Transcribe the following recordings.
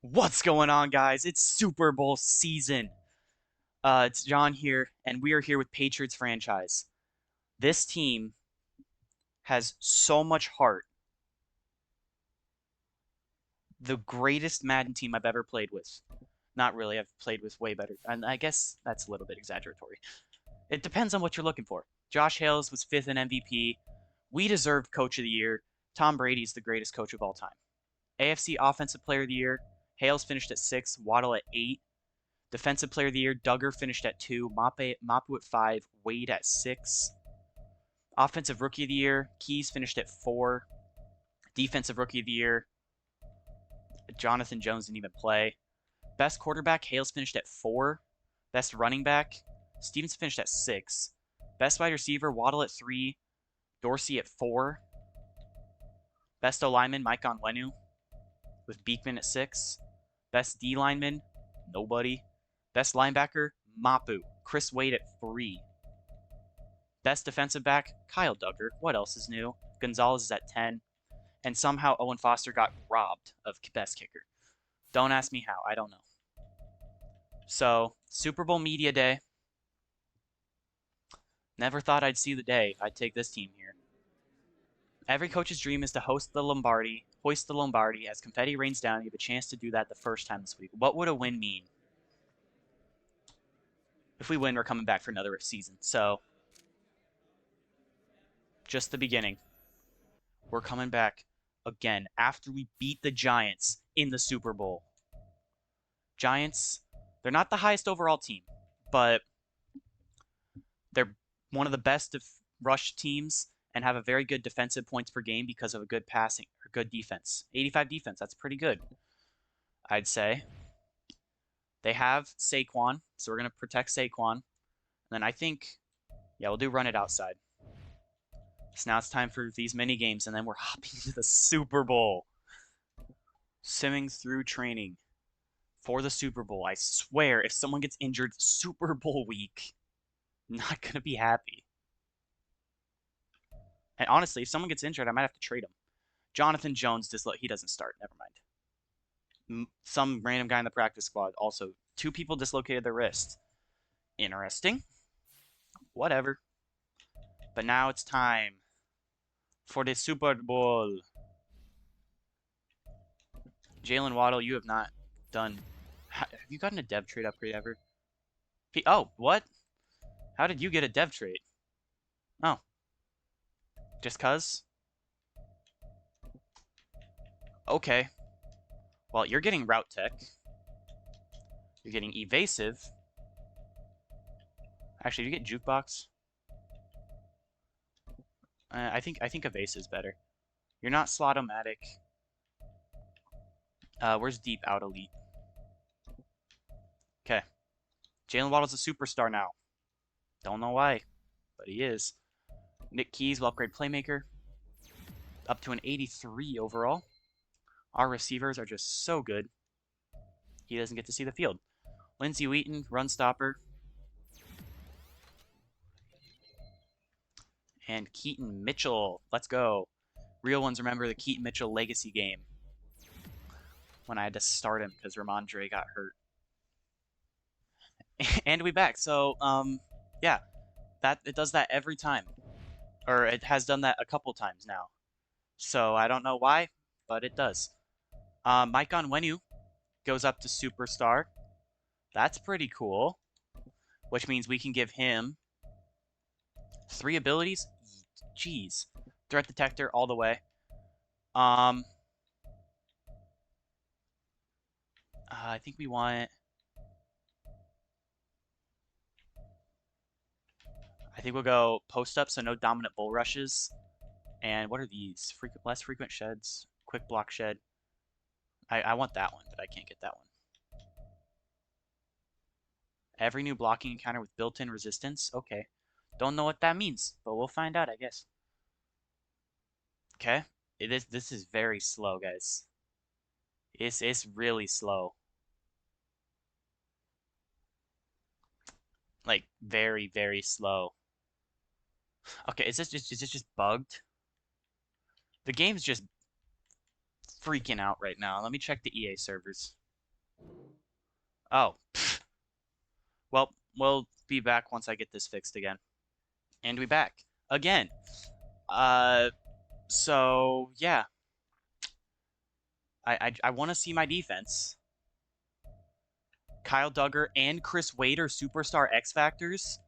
What's going on, guys? It's Super Bowl season. It's John here, and we are here with Patriots franchise. This team has so much heart. The greatest Madden team I've ever played with. Not really, I've played with way better, and I guess that's a little bit exaggeratory. It depends on what you're looking for. Josh Hales was fifth in MVP. We deserved Coach of the Year. Tom Brady's the greatest coach of all time. AFC Offensive Player of the Year. Hales finished at 6, Waddle at 8. Defensive Player of the Year, Duggar finished at 2, Mapu at 5, Wade at 6. Offensive Rookie of the Year, Keys finished at 4. Defensive Rookie of the Year, Jonathan Jones didn't even play. Best quarterback, Hales finished at 4. Best running back, Stevens finished at 6. Best wide receiver, Waddle at 3. Dorsey at 4. Best O-lineman, Mike Onwenu, with Beekman at 6. Best D lineman, nobody. Best linebacker, Mapu. Chris Wade at 3. Best defensive back, Kyle Duggar. What else is new? Gonzalez is at 10. And somehow Owen Foster got robbed of best kicker. Don't ask me how. I don't know. So, Super Bowl Media Day. Never thought I'd see the day I'd take this team here. Every coach's dream is to hoist the Lombardi as confetti rains down. You have a chance to do that the first time this week. What would a win mean? If we win, we're coming back for another season. So, just the beginning. We're coming back again after we beat the Giants in the Super Bowl. Giants, they're not the highest overall team, but they're one of the best of rush teams and have a very good defensive points per game because of a good passing or good defense. 85 defense, that's pretty good, I'd say. They have Saquon, so we're going to protect Saquon. And then I think, yeah, we'll do run it outside. So now it's time for these mini games, and then we're hopping to the Super Bowl. Simming through training for the Super Bowl. I swear, if someone gets injured Super Bowl week, I'm not going to be happy. And honestly, if someone gets injured, I might have to trade him. Jonathan Jones, he doesn't start. Never mind. Some random guy in the practice squad also. 2 people dislocated their wrist. Interesting. Whatever. But now it's time for the Super Bowl. Jalen Waddle, you have not done... Have you gotten a dev trade upgrade ever? Oh, what? How did you get a dev trade? Oh. Just cuz? Okay. Well, you're getting Route Tech. You're getting Evasive. Actually, you get Jukebox. I think Evasive is better. You're not Slot-O-Matic. Where's Deep Out Elite? Okay. Jalen Waddle's a superstar now. Don't know why, but he is. Nick Keys will upgrade Playmaker. Up to an 83 overall. Our receivers are just so good. He doesn't get to see the field. Lindsey Wheaton, run stopper. And Keaton Mitchell. Let's go. Real ones remember the Keaton Mitchell legacy game when I had to start him because Ramondre got hurt. And we back. So, yeah, it does that every time. Or it has done that a couple times now. So I don't know why, but it does. Mike Onwenu goes up to Superstar. That's pretty cool. Which means we can give him 3 abilities. Jeez. Threat Detector all the way. I think we want... I think we'll go post up, so no dominant bull rushes. And what are these? Less frequent sheds. Quick block shed. I want that one, but I can't get that one. Every new blocking encounter with built-in resistance. Okay. Don't know what that means, but we'll find out, I guess. Okay. This is very slow, guys. It's really slow. Like, very, very slow. Okay, is this just bugged? The game's just freaking out right now. Let me check the EA servers. Oh. Well, we'll be back once I get this fixed again. And we back. Again. So, yeah. I want to see my defense. Kyle Duggar and Chris Wade are superstar X Factors.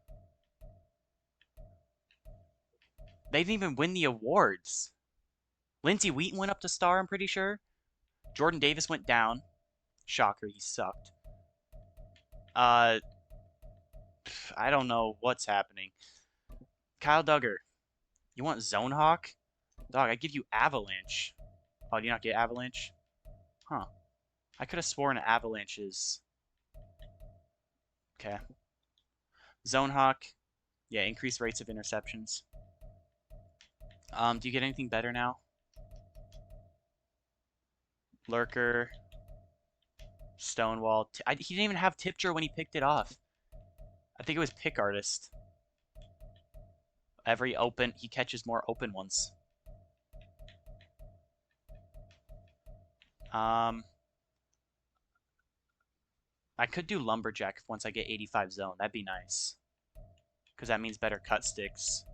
They didn't even win the awards. Lindsey Wheaton went up to star, I'm pretty sure. Jordan Davis went down. Shocker, he sucked. I don't know what's happening. Kyle Duggar, you want Zone Hawk? Dog, I give you Avalanche. Oh, do you not get Avalanche? Huh. I could have sworn Avalanche is... Okay. Zone Hawk. Yeah, increased rates of interceptions. Do you get anything better now? Lurker. Stonewall. He didn't even have Tipcher when he picked it off. I think it was Pick Artist. Every open, he catches more open ones. I could do Lumberjack once I get 85 zone. That'd be nice. Because that means better cut sticks.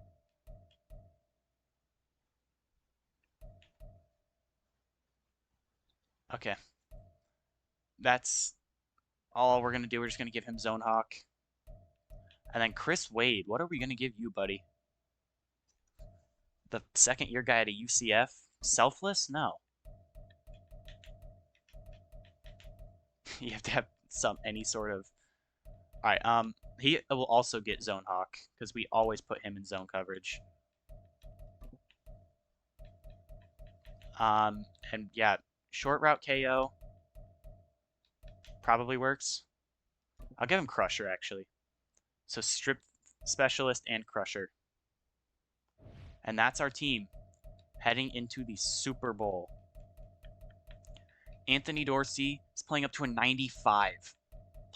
Okay. That's all we're going to do. We're just going to give him Zone Hawk. And then Chris Wade. What are we going to give you, buddy? The second-year guy at a UCF? Selfless? No. You have to have any sort of... Alright, he will also get Zone Hawk, because we always put him in zone coverage. And yeah, short route KO probably works. I'll give him Crusher, actually. So strip specialist and Crusher. And that's our team heading into the Super Bowl. Anthony Dorsey is playing up to a 95.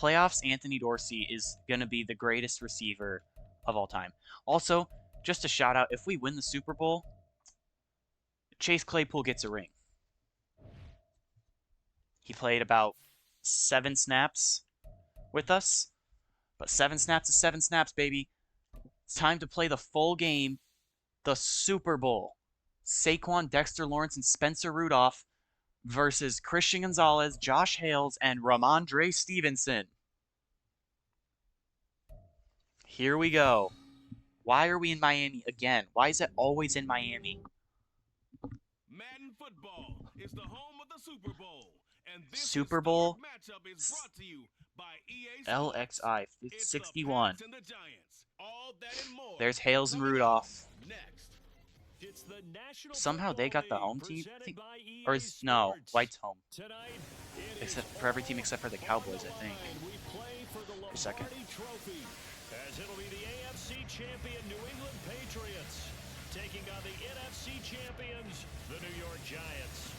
Playoffs, Anthony Dorsey is going to be the greatest receiver of all time. Also, just a shout out, if we win the Super Bowl, Chase Claypool gets a ring. He played about 7 snaps with us, but 7 snaps is 7 snaps, baby. It's time to play the full game, the Super Bowl. Saquon, Dexter Lawrence, and Spencer Rudolph versus Christian Gonzalez, Josh Hales, and Ramondre Stevenson. Here we go. Why are we in Miami again? Why is it always in Miami? Madden football is the home of the Super Bowl. And this Super Bowl matchup is brought to you by EA LXI It's 61. the Giants. All that and more. There's Hales and Rudolph. Next. It's the National Somehow they got the home team, or is no White's home, except for every team except for the Cowboys, I think. For a second. As it'll be the AFC champion New England Patriots taking on the NFC champions, the New York Giants.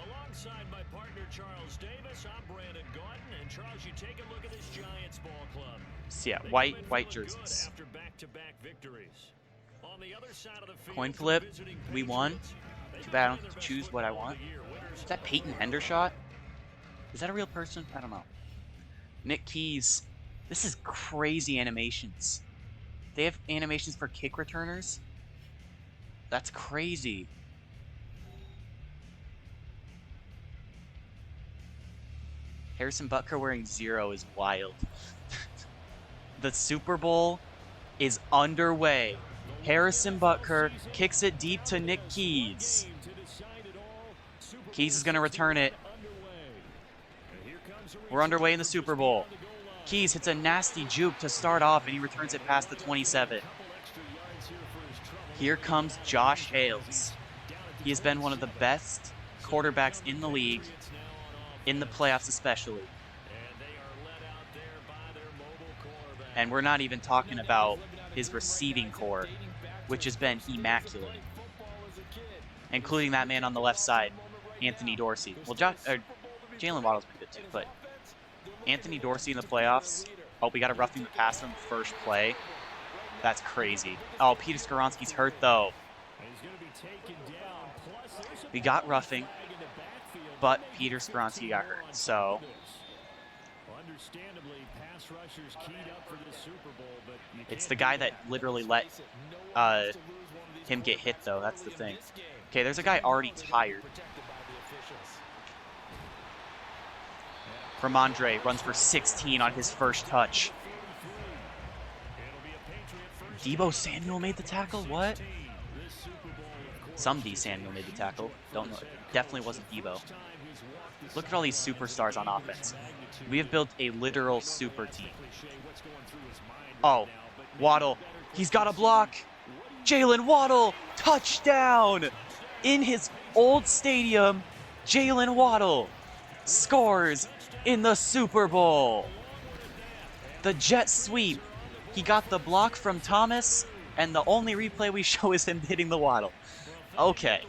Alongside my partner Charles Davis, I'm Brandon Gordon, and Charles, you take a look at this Giants ball club. So yeah, white jerseys. After back-to-back victories. On the other side of the field, coin flip, we won. Too bad I don't get to choose what I want. Is that Peyton Hendershot? Is that a real person? I don't know. Nick Keys. This is crazy animations. They have animations for kick returners? That's crazy. Harrison Butker wearing 0 is wild. The Super Bowl is underway. Harrison Butker kicks it deep to Nick Keys. Keys is going to return it. We're underway in the Super Bowl. Keys hits a nasty juke to start off, and he returns it past the 27. Here comes Josh Hales. He has been one of the best quarterbacks in the league, in the playoffs especially. And we're not even talking about his receiving core, which has been immaculate, including that man on the left side, Anthony Dorsey. Well, Jalen Waddle's been good too, but Anthony Dorsey in the playoffs. Oh, we got a roughing the passer on the first play. That's crazy. Oh, Peter Skoronski's hurt though. We got roughing. but Peter Skoronsky got hurt. So it's the guy that literally let him get hit, though. That's the thing. Okay, there's a guy already tired. Ramondre runs for 16 on his first touch. Deebo Samuel made the tackle? What? Some D Samuel made the tackle. Don't know. Definitely wasn't Deebo. Look at all these superstars on offense. We have built a literal super team. Oh, Waddle. He's got a block. Jalen Waddle. Touchdown. In his old stadium, Jalen Waddle scores in the Super Bowl. The jet sweep. He got the block from Thomas, and the only replay we show is him hitting the Waddle. Okay.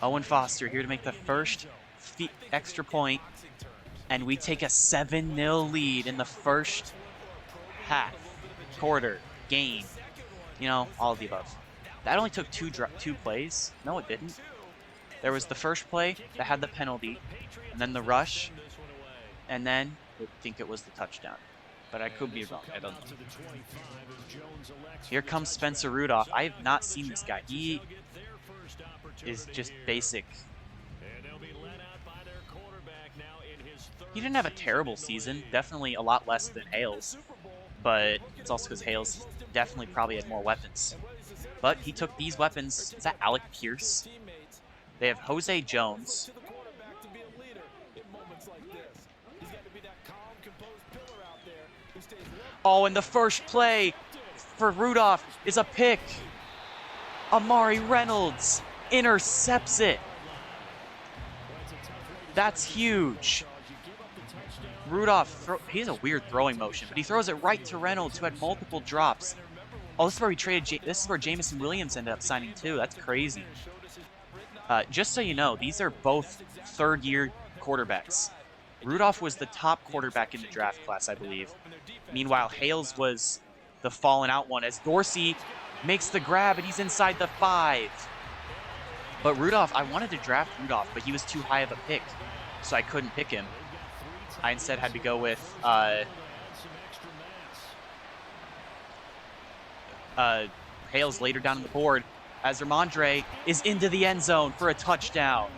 Owen Foster here to make the first extra point, and we take a 7-0 lead in the first half, quarter, game. You know, all of the above. That only took two plays. No, it didn't. There was the first play that had the penalty, and then the rush, and then I think it was the touchdown. But I could be wrong. I don't know. Here comes Spencer Rudolph. I have not seen this guy. He is just basic. He didn't have a terrible season. Definitely a lot less than Hales. But it's also because Hales definitely probably had more weapons. But he took these weapons. Is that Alec Pierce? They have Jose Jones. Oh, and the first play for Rudolph is a pick. Amari Reynolds intercepts it. That's huge. Rudolph, he has a weird throwing motion, but he throws it right to Reynolds, who had multiple drops. Oh, this is where we traded. This is where Jameson Williams ended up signing too. That's crazy. Just so you know, these are both third-year quarterbacks. Rudolph was the top quarterback in the draft class, I believe. Meanwhile, Hales was the fallen out one as Dorsey makes the grab and he's inside the 5. But Rudolph, I wanted to draft Rudolph, but he was too high of a pick, so I couldn't pick him. I instead had to go with Hales later down on the board as Ramondre is into the end zone for a touchdown.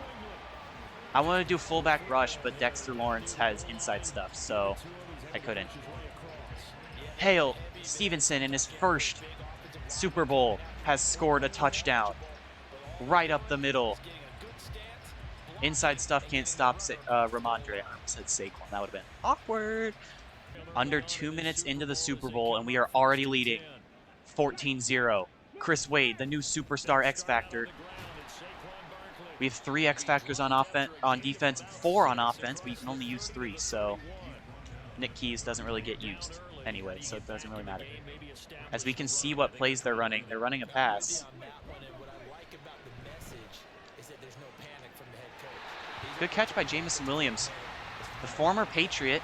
I wanted to do fullback rush, but Dexter Lawrence has inside stuff, so I couldn't. Hale Stevenson in his first Super Bowl has scored a touchdown. Right up the middle. Inside stuff can't stop Ramondre. I said Saquon. That would have been awkward. Under 2 minutes into the Super Bowl, and we are already leading 14-0. Chris Wade, the new superstar X Factor. We have 3 X Factors on defense, 4 on offense, but you can only use 3, so Nick Keys doesn't really get used anyway, so it doesn't really matter. As we can see what plays they're running a pass. Good catch by Jameson Williams. The former Patriot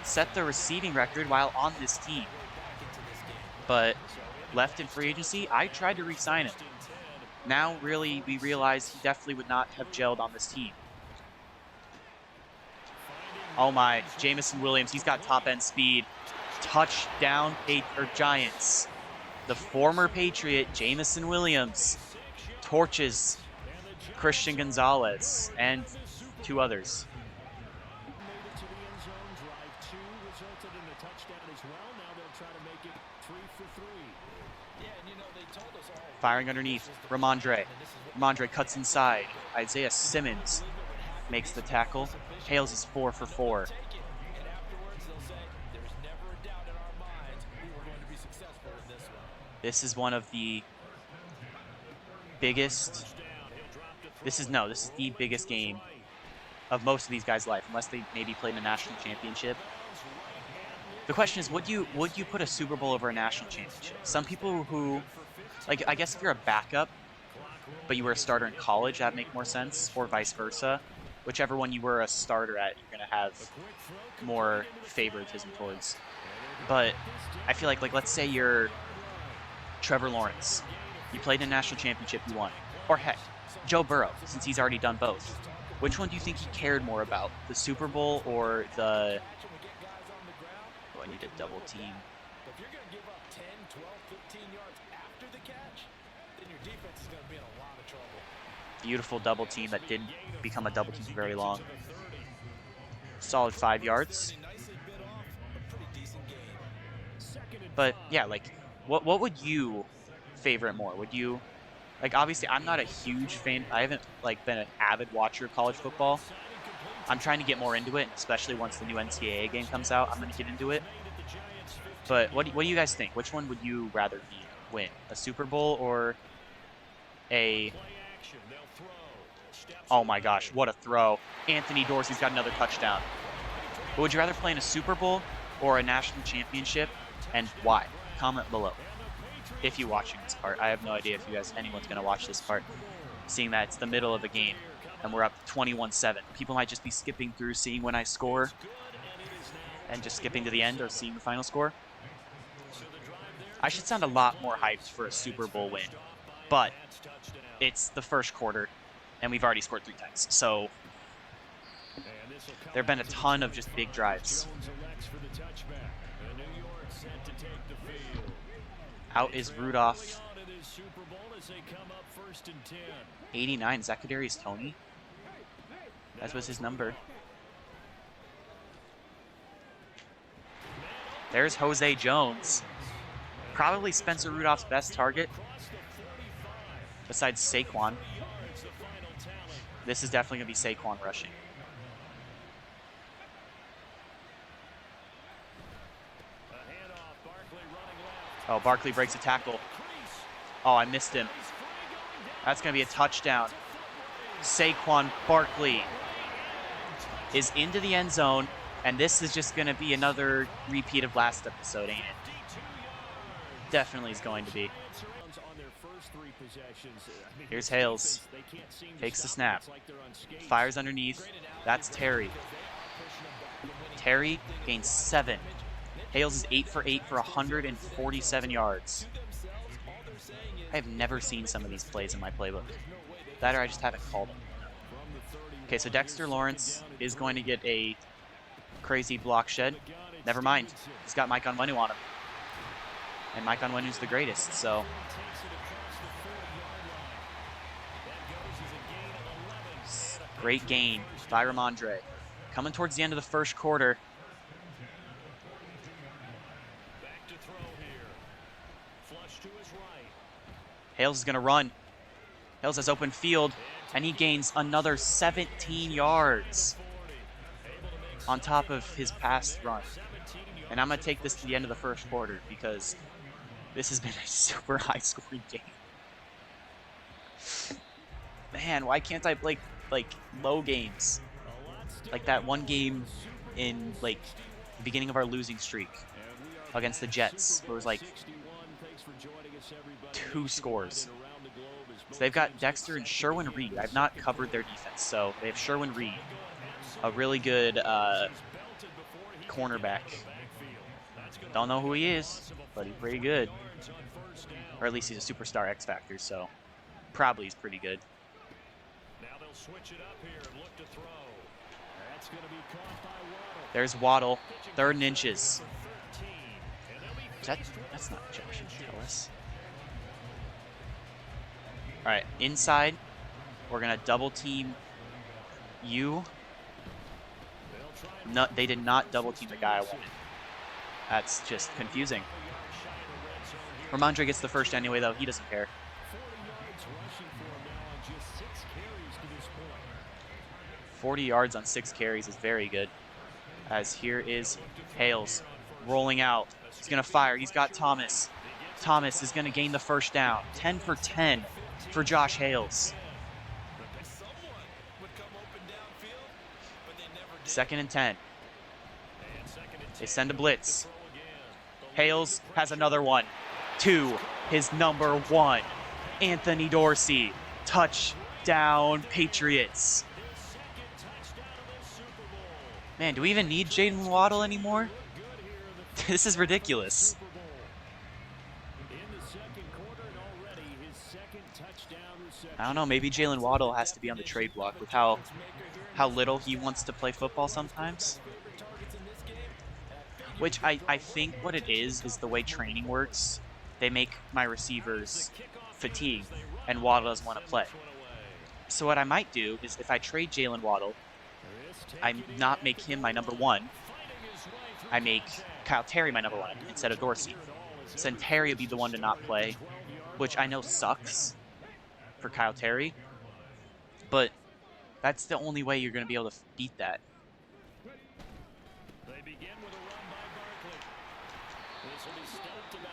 set the receiving record while on this team, but left in free agency. I tried to re-sign him. Now, really, we realize he definitely would not have gelled on this team. Oh my, Jameson Williams, he's got top-end speed. Touchdown, Giants. The former Patriot, Jameson Williams, torches Christian Gonzalez and 2 others. Firing underneath, Ramondre. Ramondre cuts inside. Isaiah Simmons makes the tackle. Hales is 4 for 4. This is one of the biggest. This is the biggest game of most of these guys' life, unless they maybe played in a national championship. The question is, would you put a Super Bowl over a national championship? Some people who, like, I guess if you're a backup, but you were a starter in college, that'd make more sense, or vice versa. Whichever one you were a starter at, you're gonna have more favoritism towards. But I feel like let's say you're Trevor Lawrence. You played in a national championship, you won. Or heck, Joe Burrow, since he's already done both. Which one do you think he cared more about? The Super Bowl or the... Oh, I need a double team. If you're going to give up 10, 12, 15 yards after the catch, then your defense is going to be in a lot of trouble. Beautiful double team that didn't become a double team for very long. Solid 5 yards. But yeah, like, what would you favorite more? Would you, like, obviously I'm not a huge fan. I haven't like been an avid watcher of college football. I'm trying to get more into it, especially once the new NCAA game comes out. I'm going to get into it. But what do you guys think? Which one would you rather win? A Super Bowl or a... Oh my gosh, what a throw. Anthony Dorsey's got another touchdown. But would you rather play in a Super Bowl or a national championship, and why? Comment below. If you're watching this part. I have no idea if anyone's going to watch this part. Seeing that it's the middle of a game and we're up 21-7. People might just be skipping through, seeing when I score, and just skipping to the end or seeing the final score. I should sound a lot more hyped for a Super Bowl win, but it's the first quarter, and we've already scored 3 times. So there have been a ton of just big drives. Out is Rudolph. 89, Zacharias Toney. That was his number. There's Jose Jones. Probably Spencer Rudolph's best target, besides Saquon. This is definitely going to be Saquon rushing. Oh, Barkley breaks a tackle. Oh, I missed him. That's going to be a touchdown. Saquon Barkley is into the end zone, and this is just going to be another repeat of last episode, ain't it? Definitely is going to be. Here's Hales. Takes the snap. Fires underneath. That's Terry. Terry gains 7. Hales is 8 for 8 for 147 yards. I have never seen some of these plays in my playbook. That or I just haven't called them. Okay, so Dexter Lawrence is going to get a crazy block shed. Never mind. He's got Mike Onwenu on him. And Mike Onwenu's the greatest, so... Great gain by Ramondre. Coming towards the end of the first quarter. Hales is going to run. Hales has open field, and he gains another 17 yards on top of his past run. And I'm going to take this to the end of the first quarter because this has been a super high-scoring game. Man, why can't I play, like, low games? Like that one game in, like, the beginning of our losing streak against the Jets, where it was, like, 2 scores. So they've got Dexter and Sherwin Reed. I've not covered their defense, so they have Sherwin Reed, a really good cornerback. Don't know who he is, but he's pretty good. Or at least he's a superstar X Factor, so probably he's pretty good. There's Waddle, 3rd and inches. That's not Josh Ellis. All right, inside, we're gonna double team you. No, they did not double team the guy I wanted. That's just confusing. Ramondre gets the first anyway, though. He doesn't care. 40 yards on 6 carries is very good. As here is Hales rolling out. He's going to fire. He's got Thomas. Thomas is going to gain the first down. 10 for 10 for Josh Hales. 2nd and 10. They send a blitz. Hales has another one. 2, his number 1. Anthony Dorsey. Touchdown, Patriots. Man, do we even need Jayden Waddle anymore? This is ridiculous. I don't know, maybe Jalen Waddle has to be on the trade block with how little he wants to play football sometimes. Which I think what it is the way training works. They make my receivers fatigued, and Waddle doesn't want to play. So what I might do is if I trade Jalen Waddle, I not make him my number one. I make Kyle Terry my number one instead of Dorsey. So then Terry will be the one to not play, which I know sucks for Kyle Terry, but that's the only way you're going to be able to beat that.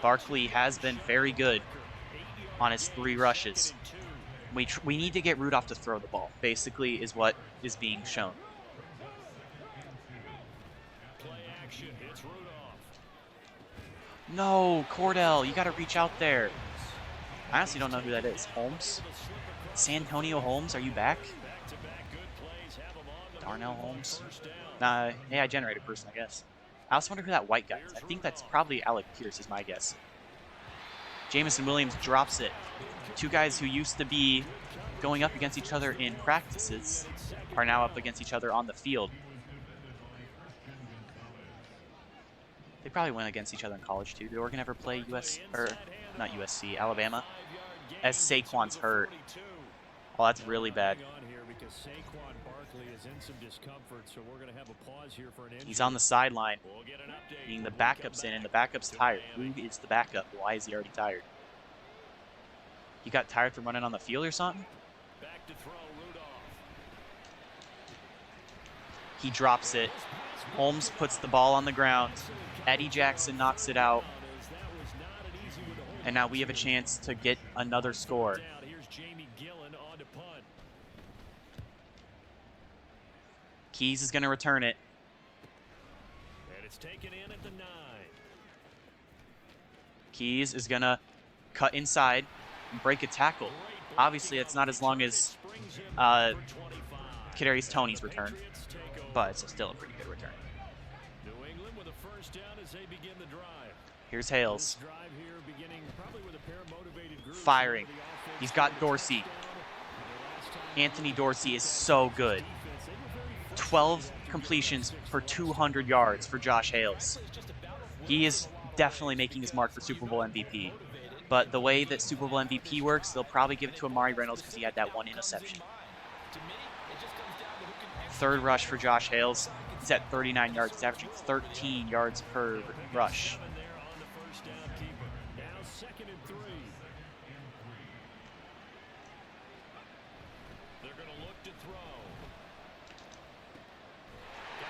Barkley has been very good on his 3 rushes. We need to get Rudolph to throw the ball, basically, is what is being shown. No, Cordell, you got to reach out there. I honestly don't know who that is. Holmes? Santonio Holmes, are you back? Darnell Holmes? Nah, AI generated person, I guess. I also wonder who that white guy is. I think that's probably Alec Pierce is my guess. Jamison Williams drops it. 2 guys who used to be going up against each other in practices are now up against each other on the field. They probably went against each other in college too. Did Oregon ever play not USC, Alabama? As Saquon's hurt. Oh, that's really bad. He's on the sideline. Being the backup's in, and the backup's tired. Who is the backup? Why is he already tired? He got tired from running on the field or something? He drops it. Holmes puts the ball on the ground. Eddie Jackson knocks it out. And now we have a chance to get another score. Keys is going to return it. And it's taken in at the 9. Keys is going to cut inside and break a tackle. Obviously, it's not as long as Kadarius Toney's return, but it's still a pretty good return. Here's Hales. Firing. He's got Dorsey. Anthony Dorsey is so good. 12 completions for 200 yards for Josh Hales. He is definitely making his mark for Super Bowl MVP. But the way that Super Bowl MVP works, they'll probably give it to Amari Reynolds because he had that 1 interception. 3rd rush for Josh Hales. He's at 39 yards. He's averaging 13 yards per rush.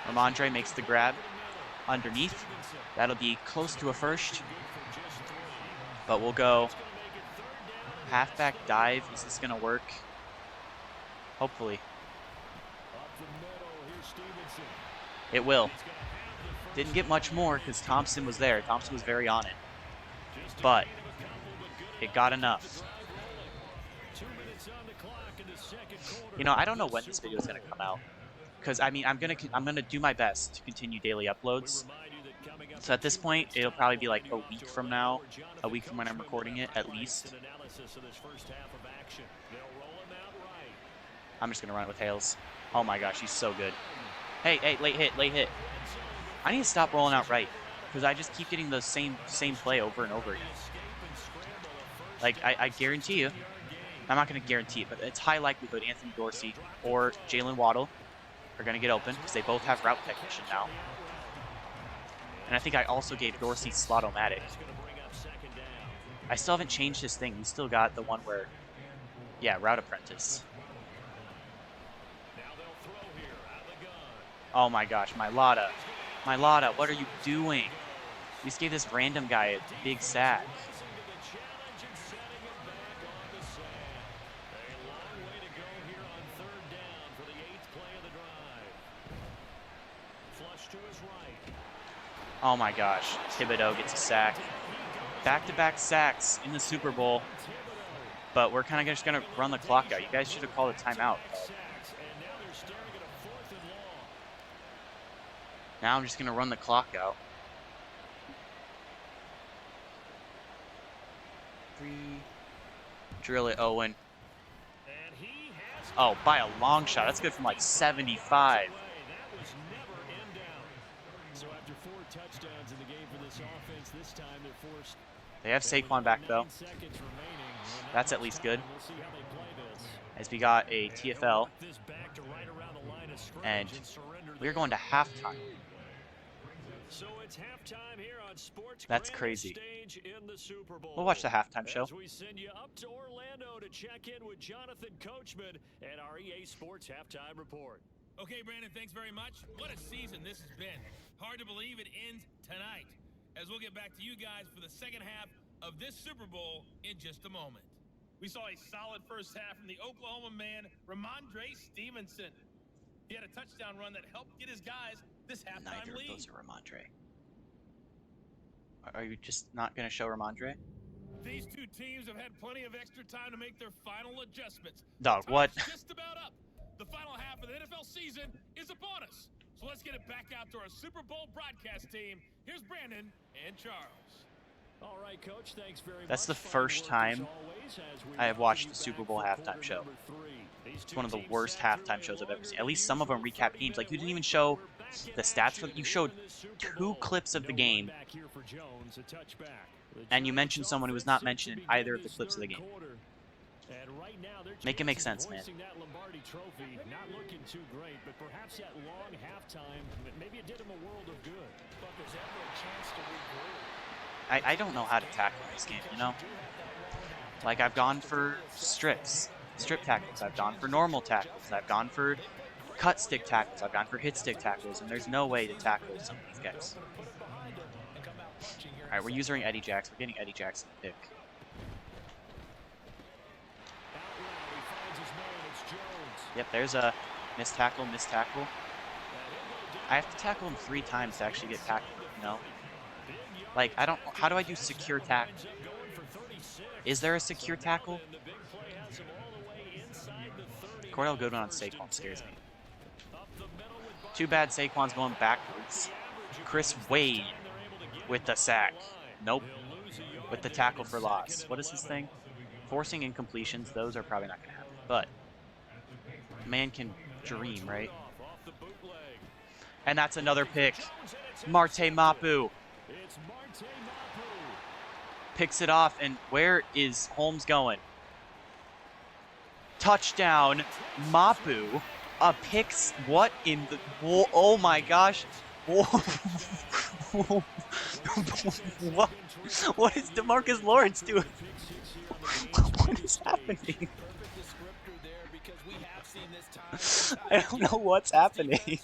Ramondre makes the grab underneath. That'll be close to a first. But we'll go halfback dive. Is this going to work? Hopefully. It will. Didn't get much more because Thompson was there. Thompson was very on it. But it got enough. You know, I don't know when this video is going to come out. Because I mean, I'm gonna do my best to continue daily uploads. So at this point, it'll probably be like a week from now, a week from when I'm recording it, at least. I'm just gonna run it with Hales. Oh my gosh, he's so good. Hey, late hit. I need to stop rolling out right because I just keep getting the same play over and over again. Like I guarantee you, I'm not gonna guarantee it, but it's high likelihood Anthony Dorsey or Jalen Waddle are going to get open because they both have route technician now. And I think I also gave Dorsey Slot-O-Matic. I still haven't changed his thing. He's still got the one where, yeah, Route Apprentice. Oh my gosh, Mailata. Mailata, what are you doing? We just gave this random guy a big sack. Oh my gosh, Thibodeau gets a sack. Back-to-back sacks in the Super Bowl. But we're kind of just going to run the clock out. You guys should have called a timeout. Now I'm just going to run the clock out. 3. Drill it, Owen. Oh, by a long shot. That's good from like 75. That was never in down. So after 4 touchdowns in the game for this offense, this time they're forced. They have Saquon back though. That's at least good. As we got a TFL, and we're going to halftime. So it's halftime here on Sports That's Grandest crazy. Stage in the Super Bowl. We'll watch the halftime show. As we send you up to Orlando to check in with Jonathan Coachman at our EA Sports Halftime Report. Okay, Brandon, thanks very much. What a season this has been. Hard to believe it ends tonight, as we'll get back to you guys for the second half of this Super Bowl in just a moment. We saw a solid first half from the Oklahoma man, Ramondre Stevenson. He had a touchdown run that helped get his guys this halftime Neither lead. of those are Ramondre. Are you just not going to show Ramondre? These two teams have had plenty of extra time to make their final adjustments. Dog, what? Time's just about up. The final half of the NFL season is upon us. So let's get it back out to our Super Bowl broadcast team. Here's Brandon and Charles. All right, Coach, thanks very much. That's the first time I have watched the Super Bowl halftime show. It's one of the worst halftime shows I've ever seen. At least some of them recap games. Like, you didn't even show the stats for you showed 2 clips of the game, and you mentioned someone who was not mentioned in either of the clips of the game. Make it make sense, man. Not looking too great, but perhaps that long halftime, maybe it did him a world of good. But there's ever a chance to regroup. I don't know how to tackle this game, you know? Like, I've gone for strip tackles. I've gone for normal tackles. I've gone for cut stick tackles. I've gone for hit stick tackles, and there's no way to tackle some of these guys. All right, we're using Eddie Jackson. We're getting Eddie Jackson to pick. Yep, there's a missed tackle, missed tackle. I have to tackle him 3 times to actually get tackled, you know? Like, I don't... How do I do secure tackle? Is there a secure tackle? Cordell Goodwin on Saquon scares me. Too bad Saquon's going backwards. Chris Wade with the sack. Nope. With the tackle for loss. What is his thing? Forcing incompletions. Those are probably not going to happen. But man can dream, right? And that's another pick. Marte Mapu picks it off, and where is Holmes going? Touchdown, Mapu. A pick. What in the? Oh my gosh! What? What is DeMarcus Lawrence doing? What is happening? I don't know what's happening.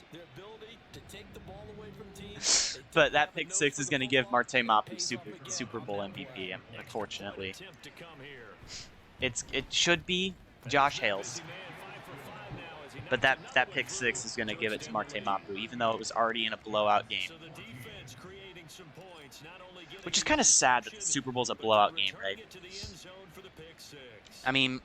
But that pick 6 is going to give Marte Mapu Super Bowl MVP, unfortunately. It should be Josh Hales. But that pick 6 is going to give it to Marte Mapu, even though it was already in a blowout game. Which is kind of sad that the Super Bowl's a blowout game, right? I mean,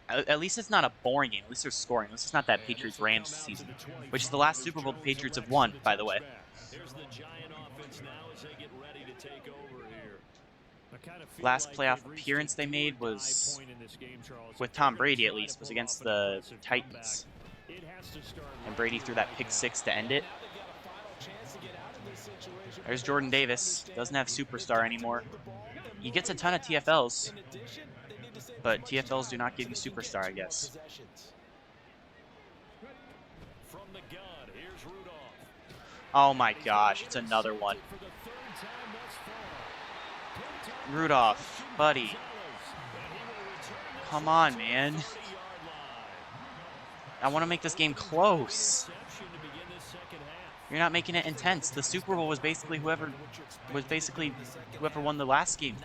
at least it's not a boring game. At least there's scoring. At least it's not that Patriots-Rams season, which is the last Super Bowl the Patriots have won, by the way. Last playoff appearance they made was, with Tom Brady at least, was against the Titans. And Brady threw that pick 6 to end it. There's Jordan Davis. Doesn't have Superstar anymore. He gets a ton of TFLs. But TFLs do not give you Superstar, I guess. Oh my gosh, it's another one. Rudolph, buddy. Come on, man. I want to make this game close. You're not making it intense. The Super Bowl was basically whoever won the last game.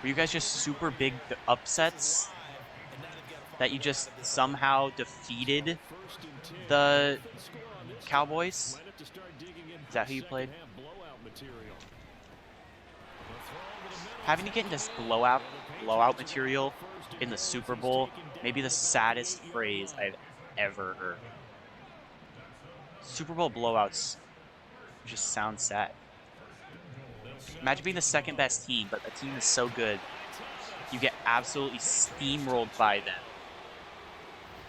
Were you guys just super big upsets that you just somehow defeated the Cowboys? Is that who you played? Having to get into this blowout material in the Super Bowl may be the saddest phrase I've ever heard. Super Bowl blowouts just sound sad. Imagine being the second best team, but the team is so good you get absolutely steamrolled by them.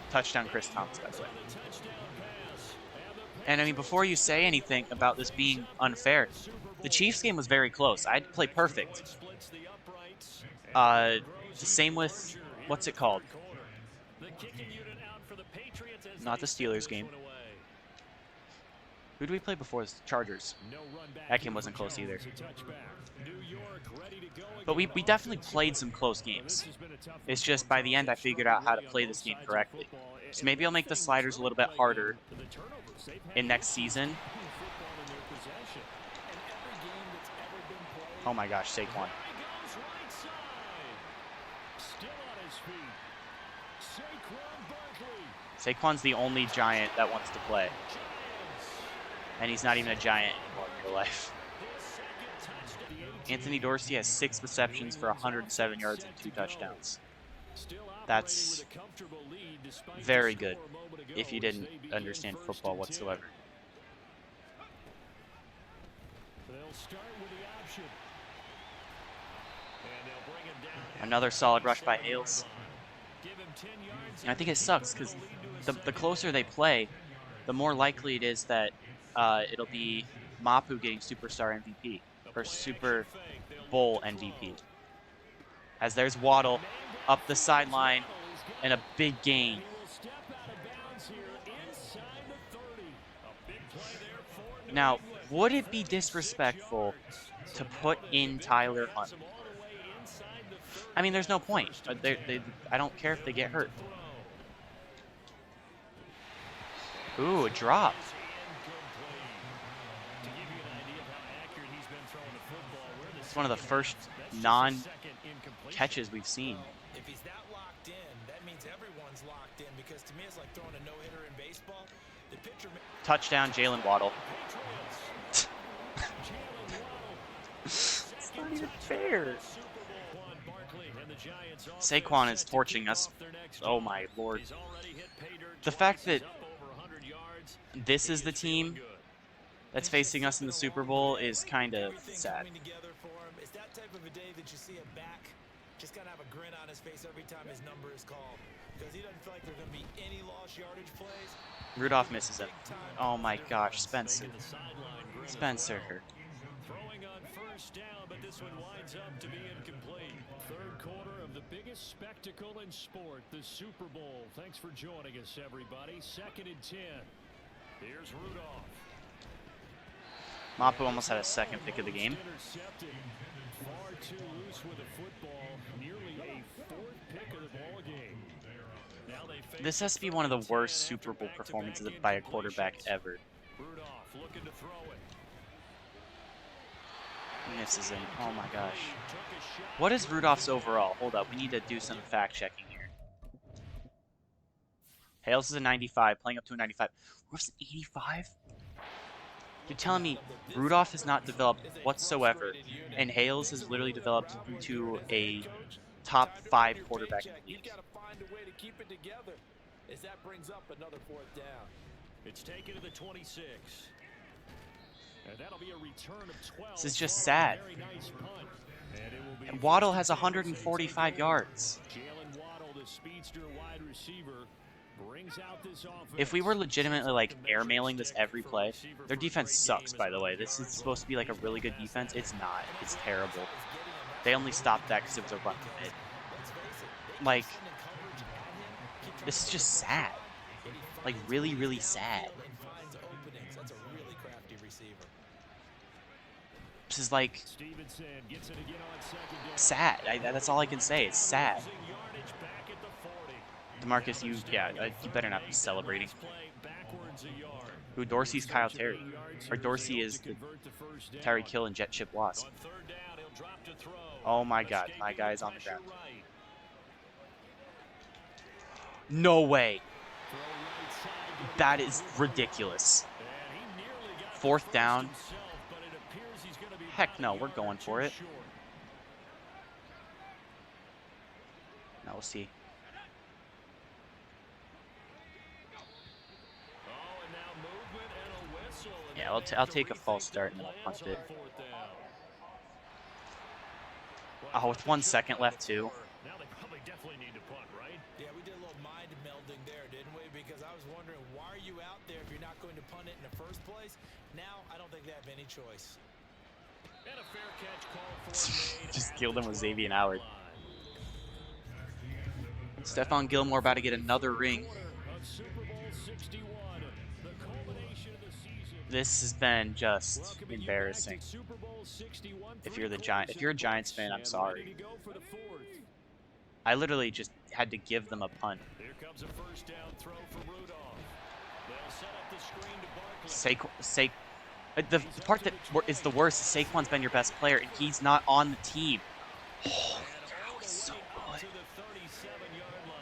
Touchdown Chris Thomas, by the way. And I mean, before you say anything about this being unfair, the Chiefs game was very close. I had to play perfect. The same with, what's it called? Not the Steelers game. Who did we play before? The Chargers. That game wasn't close either. But we definitely played some close games. It's just by the end I figured out how to play this game correctly. So maybe I'll make the sliders a little bit harder in next season. Oh my gosh, Saquon. Saquon's the only giant that wants to play. And he's not even a giant anymore in real life. Anthony Dorsey has 6 receptions for 107 yards and 2 touchdowns. That's very good if you didn't understand football whatsoever. Another solid rush by Hales. And I think it sucks because the closer they play, the more likely it is that it'll be Mapu getting Superstar MVP or Super Bowl MVP. As there's Waddle up the sideline and a big gain. Now, would it be disrespectful to put in Tyler Huntley? I mean, there's no point. I don't care if they get hurt. Ooh, a drop. It's one of the first non-catches we've seen. If he's that locked in, that means everyone's locked in, because to me it's like throwing a no-hitter in baseball. The pitcher... Touchdown, Jalen Waddle. It's not even fair. Saquon is torching us. Oh my lord. The fact that this is the team that's facing us in the Super Bowl is kind of sad. It's that type of a day that you see a back just kind of have a grin on his face every time his number is called, because he doesn't feel like there's going to be any lost yardage plays. Rudolph misses it. Oh my gosh, Spencer. Spencer. Throwing on first down, but this one winds up to be incomplete. Third quarter of the biggest spectacle in sport, the Super Bowl. Thanks for joining us, everybody. 2nd and 10. Here's Rudolph. Mapu almost had a second pick of the game. Far too loose with the football. Nearly a 4th pick of the ball game. Now they This has to be one of the worst Super Bowl performances by a quarterback ever. Rudolph looking to throw it. Misses him. Oh my gosh. What is Rudolph's overall? Hold up, we need to do some fact checking here. Hales is a 95, playing up to a 95. Rudolph's an 85? You're telling me Rudolph has not developed whatsoever, and Hales has literally developed into a top 5 quarterback in the league. You've got to find a way to keep it together, as that brings up another 4th down. It's taken to the 26. And that'll be a return of 12. This is just sad. And Waddle has 145 yards. Jalen Waddle, the speedster wide receiver, brings out this offense. If we were legitimately like airmailing this every play, their defense sucks, by the way. This is supposed to be like a really good defense. It's not. It's terrible. They only stopped that because it was a run commit. Like, this is just sad. Like, really, really sad. This is like sad. That's all I can say. It's sad. DeMarcus, you better not be celebrating. Ooh, Dorsey's Kyle Terry. Or Dorsey is the Tyreek Hill and Jet Chip Wasp. Oh my god, my guy's on the ground. No way. That is ridiculous. 4th down. Heck no, we're going for it. Now we'll see. Yeah, I'll take a false start and then I'll punt it. Oh, with 1 second left too. Now they probably definitely need to punt, right? Yeah, we did a little mind melding there, didn't we? Because I was wondering, why are you out there if you're not going to punt it in the first place? Now, I don't think they have any choice. And a fair catch called for made Just at killed the him with 12-yard Xavier Howard. line. Stephon Gilmore about to get another ring. Of Super Bowl 61, the culmination of the season. This has been just Welcoming you back embarrassing. to Super Bowl 61, If you're the three-quarters if you're a in the Giants books, fan, I'm and sorry. ready to go for the fourth. I literally just had to give them a punt. Here comes a first down throw for Rudolph. They'll set up the screen to Barkley. The part that is the worst is Saquon's been your best player, and he's not on the team. Holy cow, he's so good.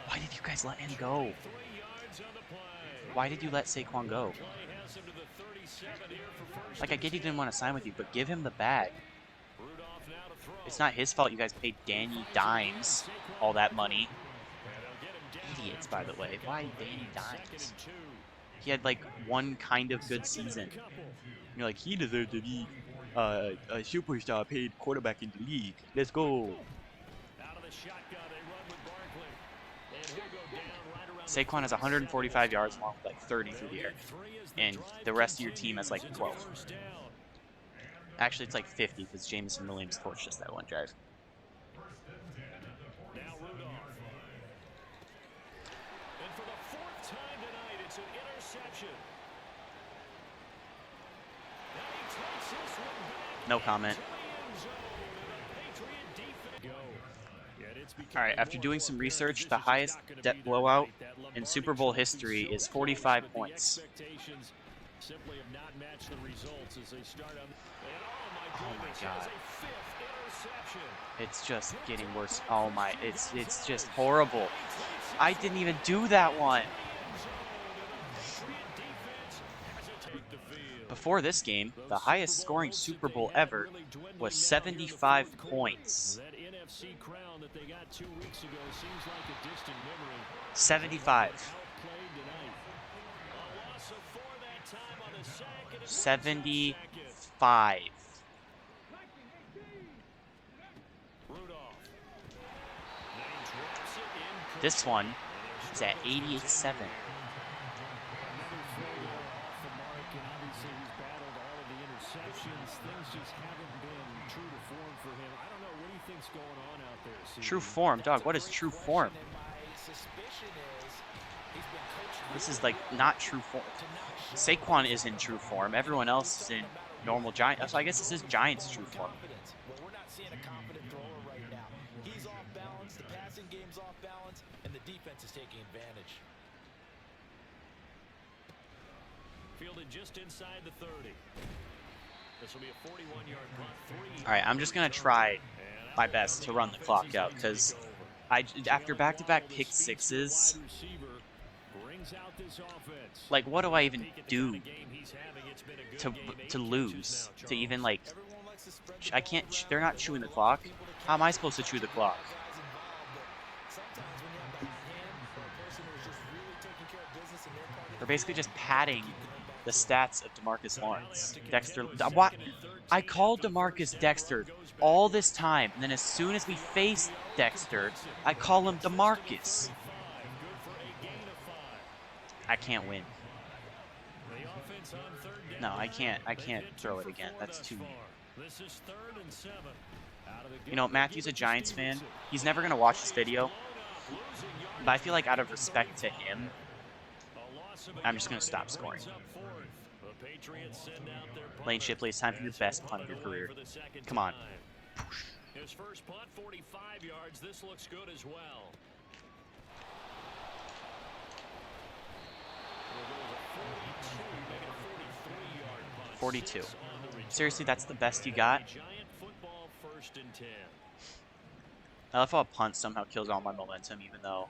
Why did you guys let him go? Why did you let Saquon go? Like, I get he didn't want to sign with you, but give him the bag. It's not his fault you guys paid Danny Dimes all that money. Idiots, by the way. Why Danny Dimes? He had, like, one kind of good season. You're like, he deserved to be a superstar paid quarterback in the league. Let's go. Saquon has 145 yards along with like 30 through the air. And the rest of your team has like 12. Actually, it's like 50 because Jameson Williams torched just that one drive. Now Rudolph. And for the fourth time tonight, it's an interception. Now he takes this one back. No comment. Alright, after doing some research, the highest blowout in Super Bowl history is 45 points. Simply have not matched the results as they start on. Oh my god. It's just getting worse. Oh my, it's just horrible. I didn't even do that one. Before this game, the highest scoring Super Bowl ever was 75 points. 75. 75. This one is at 87. True form, dog. What is true form? This is like not true form. Saquon is in true form. Everyone else is in normal Giant. So I guess this is Giants' true form. Well, we're not seeing a confident thrower right now. He's off balance. The passing game's off balance, and the defense is taking advantage. Fielded just inside the 30. This will be a 41-yard punt. All right, I'm just gonna try my best to run the clock out because after back-to-back pick sixes, like what do I even do to lose? To even like, I can't. They're not chewing the clock. How am I supposed to chew the clock? They're basically just padding the stats of DeMarcus Lawrence. Dexter, what? I called DeMarcus Dexter all this time, and then as soon as we face Dexter, I call him DeMarcus. I can't win. No, I can't throw it again. That's too. You know, Matthew's a Giants fan. He's never gonna watch this video, but I feel like out of respect to him, I'm just gonna stop scoring. Lane Shipley, it's time for your best punt of your career. Come on. His first punt, 45 yards. This looks good as well. 42. Seriously, that's the best you got? I love how a punt somehow kills all my momentum, even though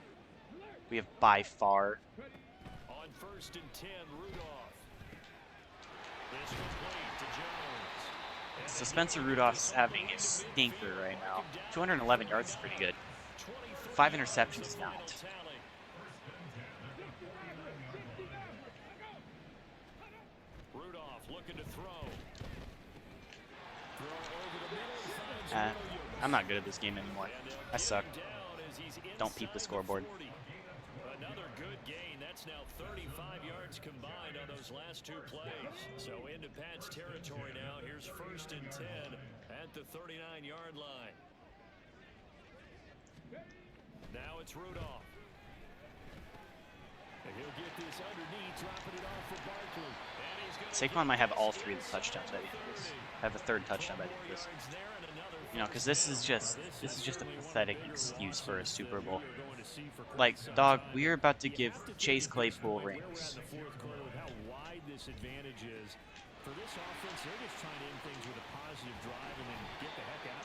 we have by far. On 1st and 10, Rudolph. This complete to Jones. So Spencer Rudolph's having a stinker right now. 211 yards is pretty good. 5 interceptions is not. Rudolph looking to throw. I'm not good at this game anymore. I suck. as he's Don't peep the inside scoreboard. 40. Another good gain. That's now 35 yards combined on those last two plays. So into Pat's territory now. Here's 1st and 10 at the 39-yard line. Now it's Rudolph. He'll get this underneath, dropping it off for Barkley. Saquon might have all 3 of the touchdowns by the end of this. Have a 3rd touchdown by the end of this. You know, because this is just a pathetic excuse for a Super Bowl. Like, dog, we're about to give Chase Claypool rings.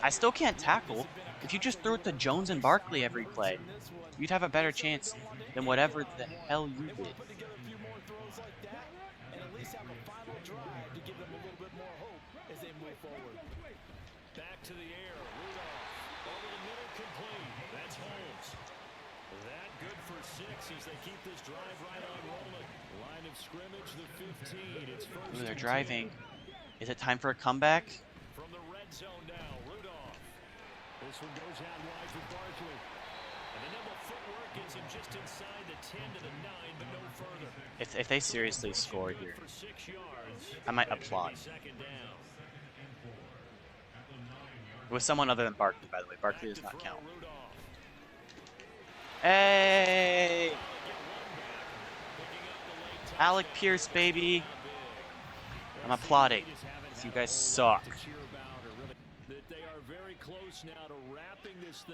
I still can't tackle. If you just threw it to Jones and Barkley every play, you'd have a better chance than whatever the hell you did. Back to the air, Rudolph over the middle, complete. That's Holmes. That good for 6 as they keep this drive right on rolling. Line of scrimmage, the 15. It's 1st. Ooh, they're driving. Is it time for a comeback? From the red zone now, Rudolph. This one goes out wide for Barkley. And the nimble footwork gets him just inside the 10 to the 9, but no further. If they seriously score here, I might applaud. With someone other than Barkley, by the way. Barkley does not count. Hey! Alec Pierce, baby. I'm applauding. You guys suck.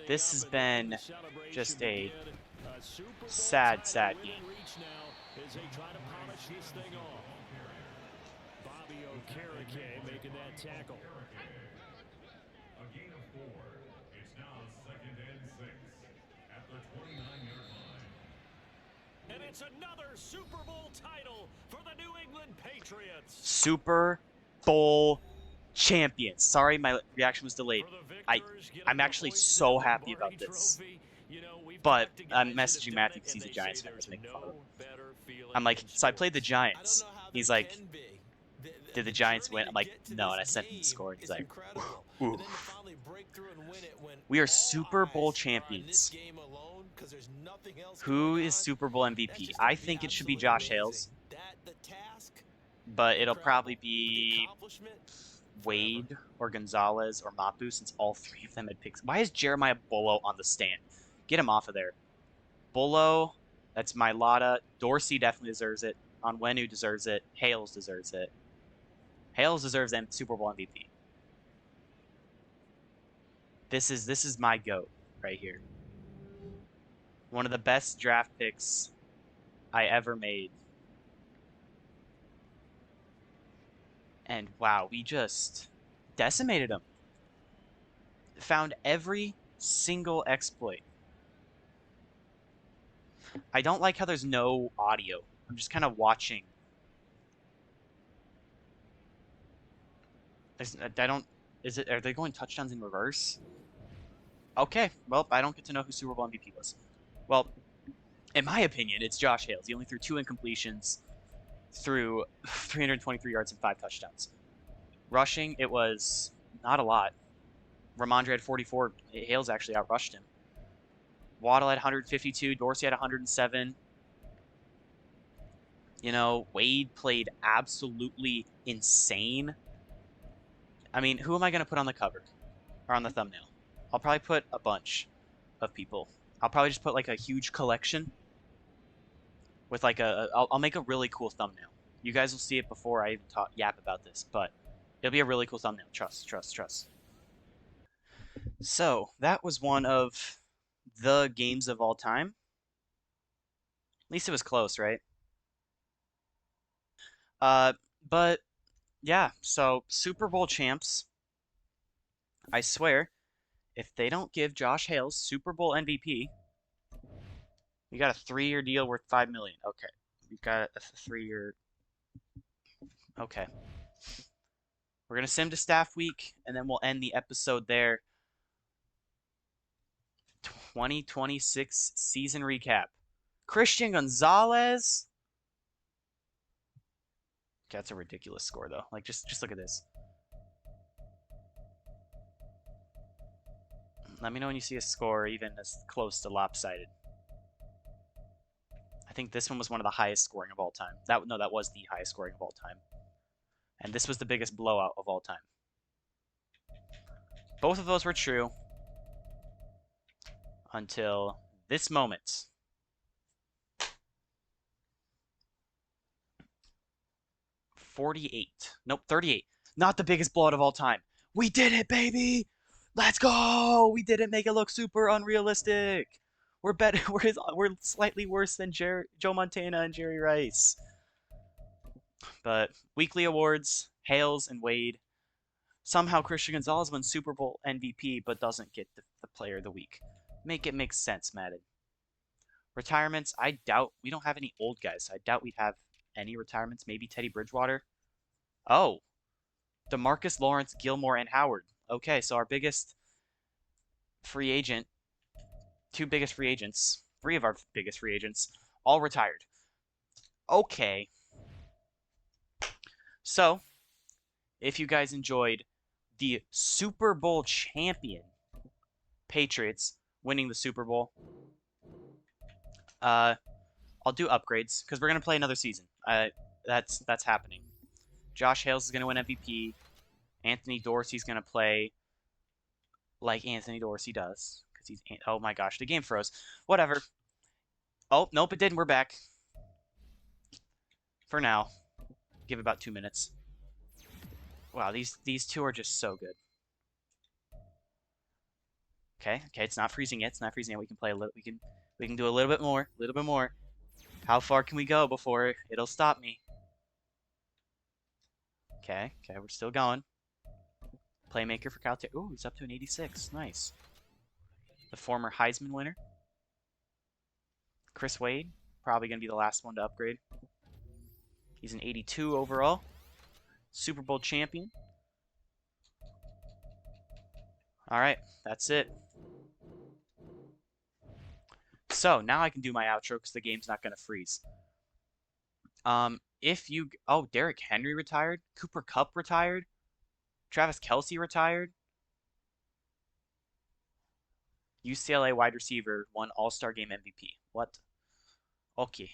This has been just a sad, sad game. Bobby Okereke making that tackle. A gain of 4. It's now 2nd and 6 at the 29-yard line. And it's another Super Bowl title for the New England Patriots. Super Bowl champions. Sorry, my reaction was delayed. I'm actually so happy about this. But I'm messaging Matthew because he's a Giants fan. I was making fun of him. I'm like, so I played the Giants. He's like, did the Giants win? I'm like, no, and I sent him the score. And he's like, ooh. We are Super Bowl champions. Who is Super Bowl MVP? I think it should be Josh Hales. But it'll probably be Wade or Gonzalez or Mapu, since all 3 of them had picks. Why is Jeremiah Bullo on the stand? Get him off of there. Bullo, that's Mailata. Dorsey definitely deserves it. Onwenu deserves it. Hales deserves it. Hales deserves Super Bowl MVP. This is my GOAT right here. One of the best draft picks I ever made. And wow, we just decimated him. Found every single exploit. I don't like how there's no audio. I'm just kind of watching. Are they going touchdowns in reverse? Okay, well, I don't get to know who Super Bowl MVP was. Well, in my opinion, it's Josh Hales. He only threw 2 incompletions, threw 323 yards and 5 touchdowns. Rushing, it was not a lot. Ramondre had 44. Hales actually outrushed him. Waddle had 152. Dorsey had 107. You know, Wade played absolutely insane. I mean, who am I going to put on the cover? Or on the thumbnail? I'll probably put a bunch of people. I'll probably just put like a huge collection. With like I'll make a really cool thumbnail. You guys will see it before I even yap about this. But it'll be a really cool thumbnail. Trust, trust, trust. So, that was one of the games of all time. At least it was close, right? But yeah, so Super Bowl champs. I swear, if they don't give Josh Hales Super Bowl MVP, we got a 3-year deal worth $5 million. Okay, we got a 3-year. Okay, we're gonna sim to staff week, and then we'll end the episode there. 2026 season recap. Christian Gonzalez. Okay, that's a ridiculous score though. Like just look at this. Let me know when you see a score even as close to lopsided. I think this one was one of the highest scoring of all time. That was the highest scoring of all time. And this was the biggest blowout of all time. Both of those were true until this moment. Nope, 38. Not the biggest blowout of all time. We did it, baby! Let's go! We didn't make it look super unrealistic. We're better. We're slightly worse than Joe Montana and Jerry Rice. But weekly awards, Hales and Wade. Somehow Christian Gonzalez wins Super Bowl MVP but doesn't get the player of the week. Make it make sense, Madden. Retirements, I doubt we don't have any old guys. I doubt we'd have any retirements. Maybe Teddy Bridgewater. Oh, DeMarcus Lawrence, Gilmore, and Howard. Okay, so our biggest free agent, three of our biggest free agents, all retired. Okay. So, if you guys enjoyed the Super Bowl champion Patriots winning the Super Bowl, I'll do upgrades because we're gonna play another season. That's happening. Josh Hales is gonna win MVP. Anthony Dorsey's gonna play like Anthony Dorsey does because he's. Oh my gosh, the game froze. Whatever. Oh nope, it didn't. We're back. For now, give about 2 minutes. Wow, these two are just so good. Okay, it's not freezing yet. We can play a little. We can do a little bit more. How far can we go before it'll stop me? Okay, we're still going. Playmaker for Cal. Ooh, he's up to an 86. Nice. The former Heisman winner, Chris Wade, probably gonna be the last one to upgrade. He's an 82 overall. Super Bowl champion. All right, that's it. So now I can do my outro because the game's not gonna freeze. Derrick Henry retired, Cooper Kupp retired, Travis Kelce retired, UCLA wide receiver won All-Star Game MVP. What? Okay.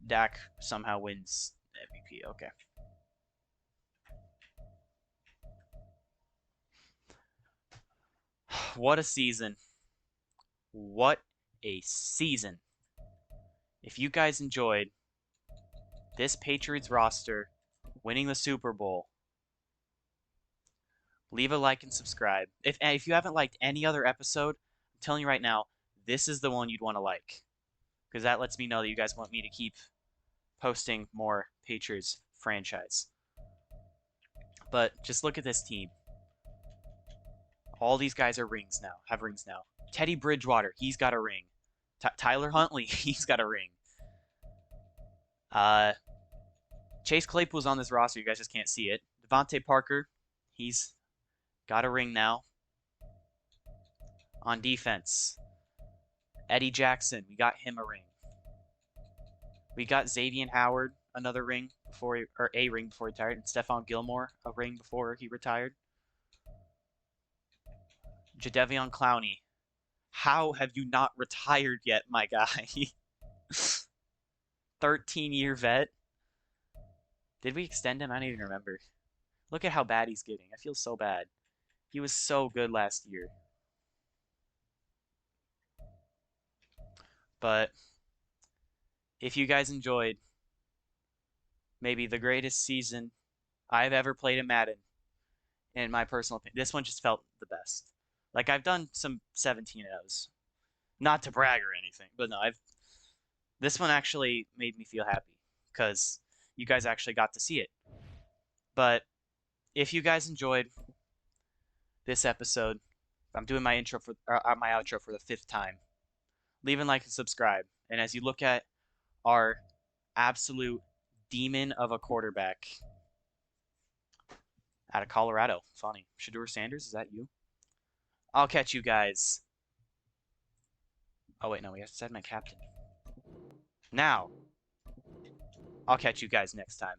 Dak somehow wins MVP. Okay. What a season. What a season. If you guys enjoyed this Patriots roster winning the Super Bowl, leave a like and subscribe. If you haven't liked any other episode, I'm telling you right now, this is the one you'd want to like. Because that lets me know that you guys want me to keep posting more Patriots franchise. But just look at this team. All these guys have rings now. Teddy Bridgewater, he's got a ring. Tyler Huntley, he's got a ring. Chase Claypool's on this roster. You guys just can't see it. Devontae Parker, he's got a ring now. On defense, Eddie Jackson, we got him a ring. We got Xavier Howard, another ring before he retired, and Stephon Gilmore, a ring before he retired. Jadeveon Clowney, how have you not retired yet, my guy? 13-year vet. Did we extend him? I don't even remember. Look at how bad he's getting. I feel so bad. He was so good last year. But if you guys enjoyed maybe the greatest season I've ever played in Madden, in my personal opinion, this one just felt the best. Like, I've done some 17-0s. Not to brag or anything, but no, this one actually made me feel happy because you guys actually got to see it. But if you guys enjoyed this episode, I'm doing my outro for the 5th time. Leave a like and subscribe. And as you look at our absolute demon of a quarterback out of Colorado, funny, Shedeur Sanders, is that you? I'll catch you guys. Oh wait, no, we have to set my captain. Now, I'll catch you guys next time.